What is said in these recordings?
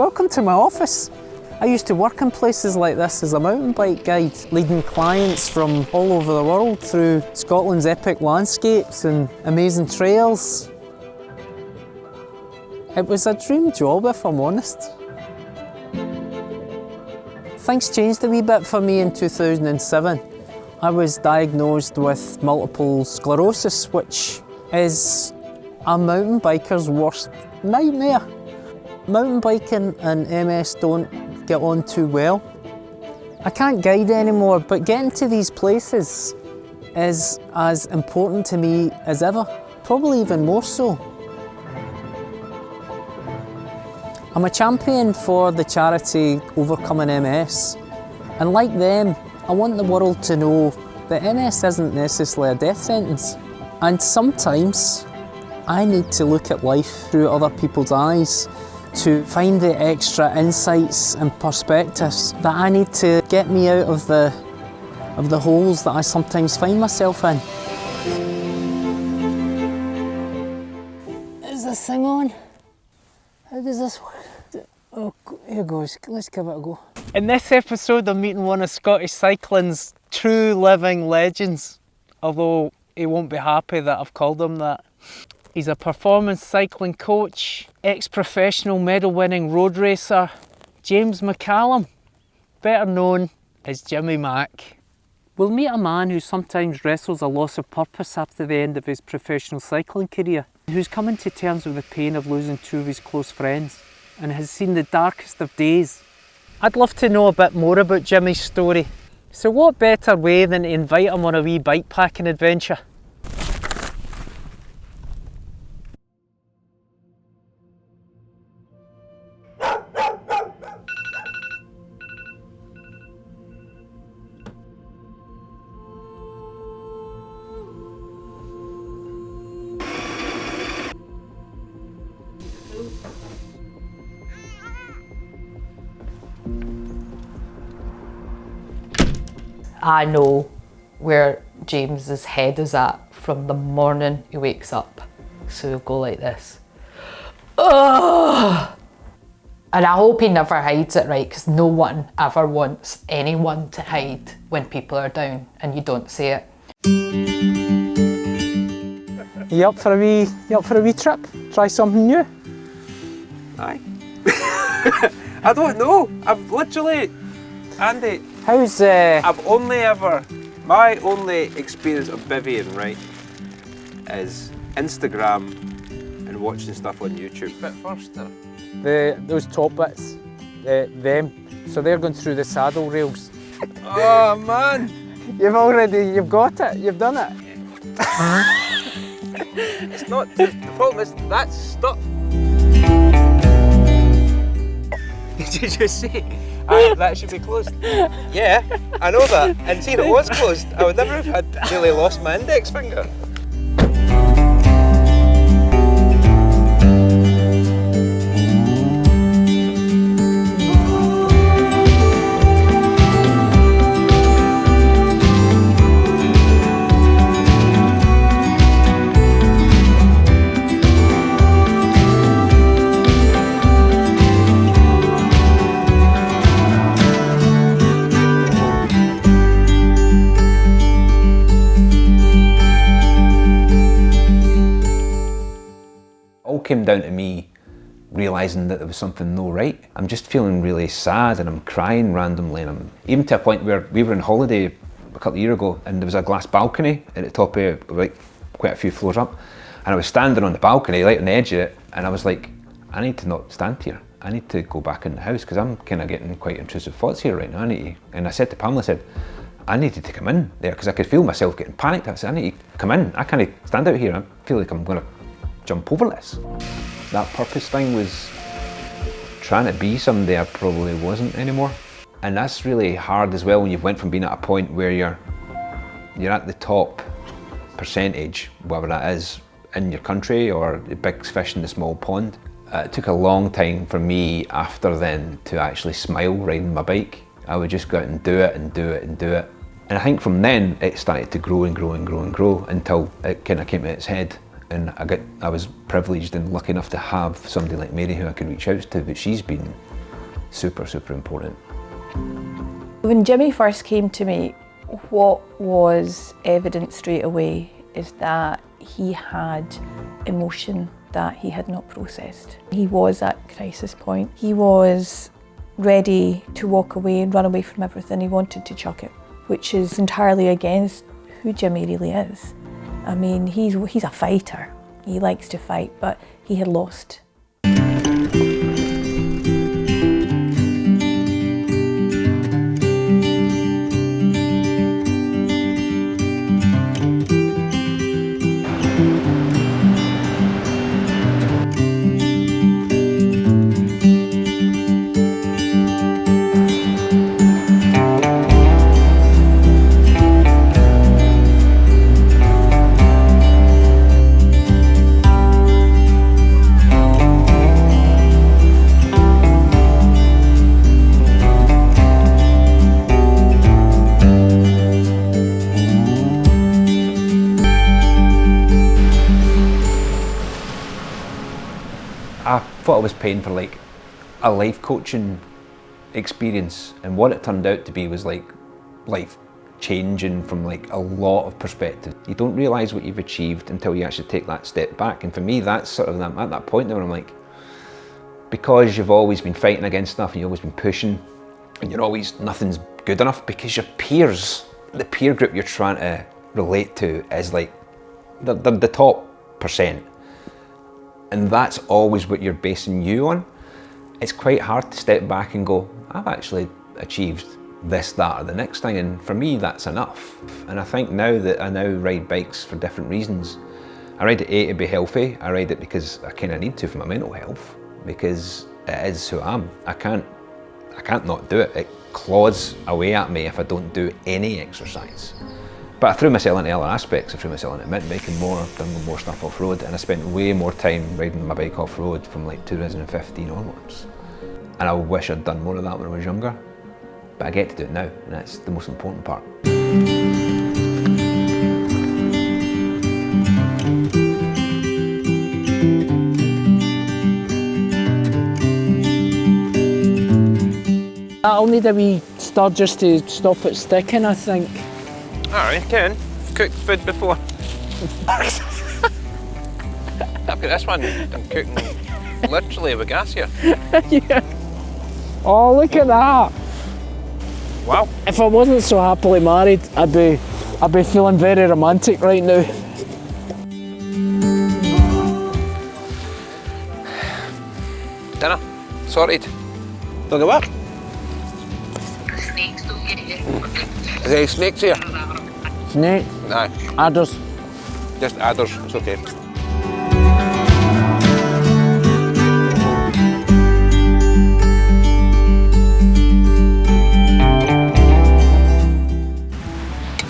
Welcome to my office. I used to work in places like this as a mountain bike guide, leading clients from all over the world through Scotland's epic landscapes and amazing trails. It was a dream job, if I'm honest. Things changed a wee bit for me in 2007. I was diagnosed with multiple sclerosis, which is a mountain biker's worst nightmare. Mountain biking and MS don't get on too well. I can't guide anymore, but getting to these places is as important to me as ever, probably even more so. I'm a champion for the charity Overcoming MS, and like them, I want the world to know that MS isn't necessarily a death sentence. And sometimes I need to look at life through other people's eyes to find the extra insights and perspectives that I need to get me out of the holes that I sometimes find myself in. Is this thing on? How does this work? Oh, here goes. Let's give it a go. In this episode, I'm meeting one of Scottish cycling's true living legends, although he won't be happy that I've called him that. He's a performance cycling coach, ex-professional medal-winning road racer, James McCallum, better known as Jimmy Mac. We'll meet a man who sometimes wrestles a loss of purpose after the end of his professional cycling career, who's coming to terms with the pain of losing two of his close friends, and has seen the darkest of days. I'd love to know a bit more about Jimmy's story, so what better way than to invite him on a wee bike packing adventure? I know where James's head is at from the morning he wakes up. So he'll go like this. Ugh! And I hope he never hides it, right? Because no one ever wants anyone to hide when people are down and you don't say it. You up for a wee trip? Try something new? Aye. I don't know. I've literally, Andy, How's my only experience of bivvying, right, is Instagram and watching stuff on YouTube. But first, those top bits, them, so they're going through the saddle rails. oh man, You've got it, you've done it. it's not, the problem is that's stuck. Did you just say? That should be closed. Yeah, I know that. And see, if it was closed, I would never have had nearly lost my index finger. Came down to me realising that there was something no right. I'm just feeling really sad and I'm crying randomly, and I'm even to a point where we were on holiday a couple of years ago and there was a glass balcony at the top of like quite a few floors up, and I was standing on the balcony right on the edge of it, and I was like, I need to not stand here. I need to go back in the house because I'm kind of getting quite intrusive thoughts here right now. And I said to Pamela, I said, I needed to come in there because I could feel myself getting panicked. I said, I need to come in. I can't stand out here. I feel like I'm going to jump over this. That purpose thing was trying to be somebody I probably wasn't anymore. And that's really hard as well when you've went from being at a point where you're at the top percentage, whatever that is, in your country, or the big fish in the small pond. It took a long time for me after then to actually smile riding my bike. I would just go out and do it and do it and do it. And I think from then it started to grow and grow and grow and grow until it kind of came to its head. And I was privileged and lucky enough to have somebody like Mary who I could reach out to, but she's been super, super important. When Jimmy first came to me, what was evident straight away is that he had emotion that he had not processed. He was at crisis point. He was ready to walk away and run away from everything. He wanted to chuck it, which is entirely against who Jimmy really is. I mean, he's a fighter. He likes to fight, but he had lost. I thought I was paying for like a life coaching experience, and what it turned out to be was like life changing from like a lot of perspective. You don't realise what you've achieved until you actually take that step back, and for me that's sort of at that point where I'm like, because you've always been fighting against stuff and you've always been pushing and you're always, nothing's good enough, because your peers, the peer group you're trying to relate to is like the top percent. And that's always what you're basing you on. It's quite hard to step back and go, I've actually achieved this, that, or the next thing, and for me that's enough. And I think now that I now ride bikes for different reasons. I ride it to be healthy, I ride it because I kind of need to for my mental health, because it is who I am. I can't not do it. It claws away at me if I don't do any exercise. But I threw myself into other aspects. I threw myself into mountain biking more, I've done more stuff off-road, and I spent way more time riding my bike off-road from like 2015 onwards. And I wish I'd done more of that when I was younger. But I get to do it now, and that's the most important part. I'll need a wee stir just to stop it sticking, I think. Alright, Ken, cooked food before. I've got this one, I'm cooking literally with gas here. Yeah. Oh, look at that. Wow. If I wasn't so happily married, I'd be feeling very romantic right now. Dinner, sorted. Don't go work. Is there any snakes here? Snake, No, adders. just adders, it's okay.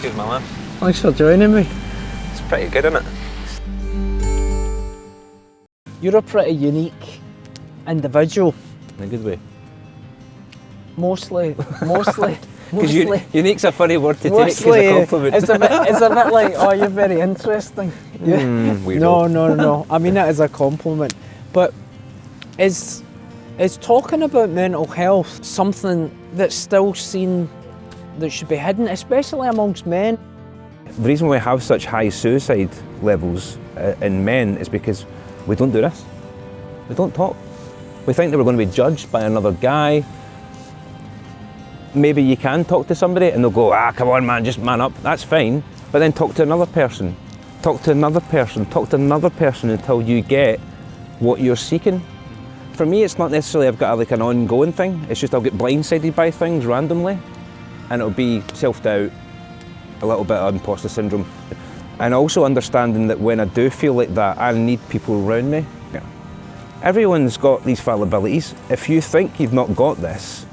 Good, my man. Thanks for joining me. It's pretty good, isn't it? You're a pretty unique individual. In a good way. Mostly. Because unique's a funny word to take as Mostly, a compliment. it's a bit like, oh, you're very interesting. Yeah. Weirdo. No. I mean it as a compliment. But is talking about mental health something that's still seen that should be hidden, especially amongst men? The reason we have such high suicide levels in men is because we don't do this. We don't talk. We think that we're going to be judged by another guy. Maybe you can talk to somebody and they'll go, come on man, just man up, that's fine. But then talk to another person, talk to another person, talk to another person until you get what you're seeking. For me, it's not necessarily I've got like an ongoing thing, it's just I'll get blindsided by things randomly, and it'll be self-doubt, a little bit of imposter syndrome. And also understanding that when I do feel like that, I need people around me. Yeah. Everyone's got these fallibilities. If you think you've not got this,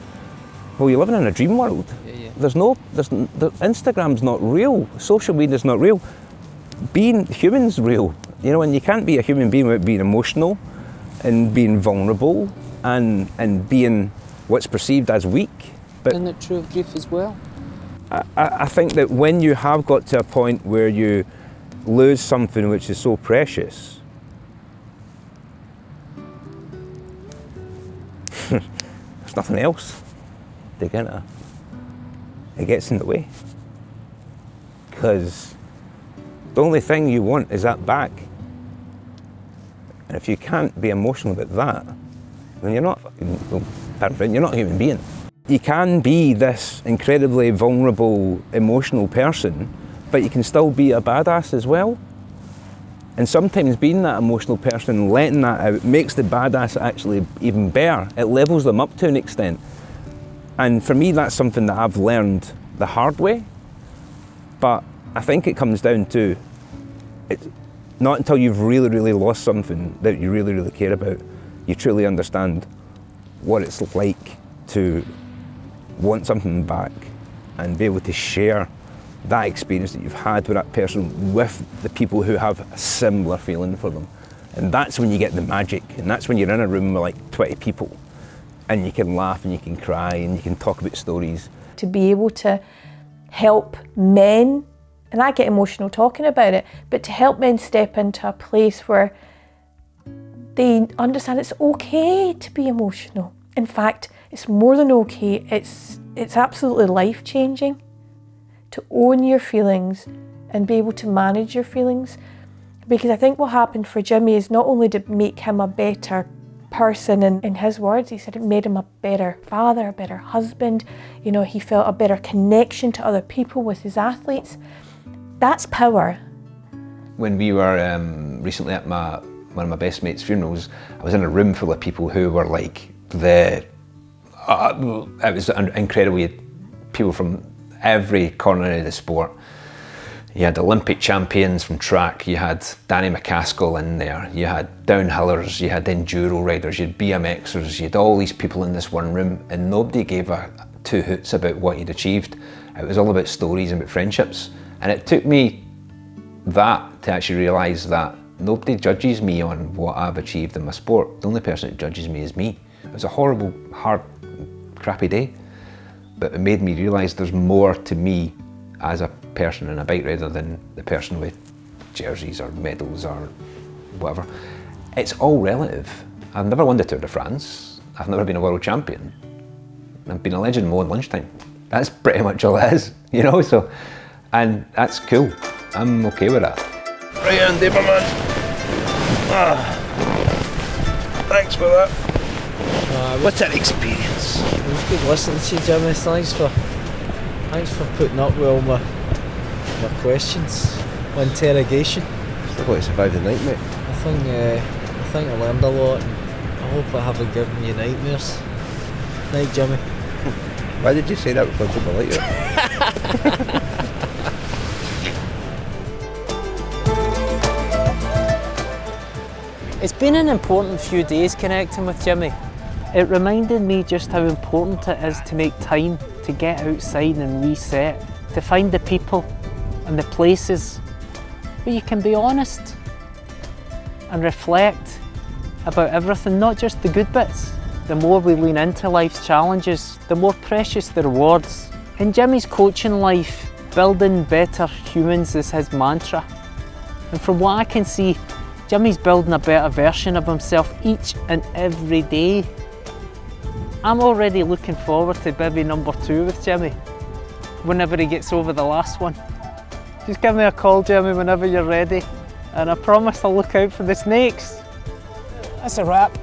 well, you're living in a dream world. Yeah. Instagram's not real, social media's not real. Being human's real, you know, and you can't be a human being without being emotional and being vulnerable and being what's perceived as weak. But Isn't it true of grief as well? I think that when you have got to a point where you lose something which is so precious, there's nothing else to get at. It gets in the way. Because the only thing you want is that back. And if you can't be emotional about that, then you're not perfect, you're not a human being. You can be this incredibly vulnerable, emotional person, but you can still be a badass as well. And sometimes being that emotional person and letting that out makes the badass actually even better. It levels them up to an extent. And for me, that's something that I've learned the hard way. But I think it comes down to, it's not until you've really, really lost something that you really, really care about, you truly understand what it's like to want something back and be able to share that experience that you've had with that person with the people who have a similar feeling for them. And that's when you get the magic, and that's when you're in a room with like 20 people and you can laugh and you can cry and you can talk about stories. To be able to help men, and I get emotional talking about it, but to help men step into a place where they understand it's okay to be emotional. In fact, it's more than okay, it's absolutely life-changing to own your feelings and be able to manage your feelings. Because I think what happened for Jimmy is not only to make him a better person, and in his words, he said it made him a better father, a better husband, you know, he felt a better connection to other people with his athletes. That's power. When we were recently at one of my best mates' funerals, I was in a room full of people who were like it was incredible. People from every corner of the sport. You had Olympic champions from track, you had Danny McCaskill in there, you had downhillers, you had enduro riders, you had BMXers, you had all these people in this one room, and nobody gave two hoots about what you'd achieved. It was all about stories and about friendships. And it took me that to actually realise that nobody judges me on what I've achieved in my sport. The only person that judges me is me. It was a horrible, hard, crappy day, but it made me realise there's more to me as a person in a bike rather than the person with jerseys or medals or whatever. It's all relative. I've never won the Tour de France. I've never been a world champion. I've been a legend in my own lunchtime. That's pretty much all it is, you know, so, and that's cool. I'm okay with that. Right, Andy, my man. Thanks for that. What's an experience? It was good listening to you, Jimmy. Thanks for putting up with all my questions, my interrogation. Still got to survive the night, mate. I think I learned a lot, and I hope I haven't given you nightmares. Night, Jimmy. Why did you say that before I put my light out? It's been an important few days connecting with Jimmy. It reminded me just how important it is to make time to get outside and reset, to find the people and the places where you can be honest and reflect about everything, not just the good bits. The more we lean into life's challenges, the more precious the rewards. In Jimmy's coaching life, building better humans is his mantra. And from what I can see, Jimmy's building a better version of himself each and every day. I'm already looking forward to baby number 2 with Jimmy, whenever he gets over the last one. Just give me a call, Jimmy, whenever you're ready, and I promise I'll look out for the snakes. That's a wrap.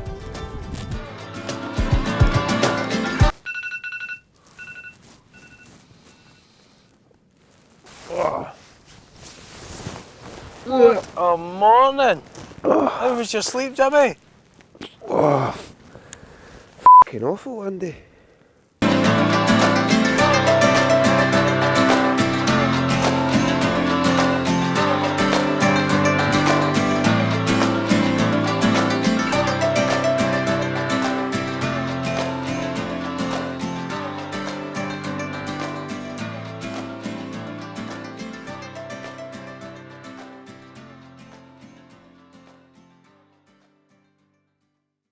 Oh, morning. How was your sleep, Jimmy? Oh, f***ing awful, Andy.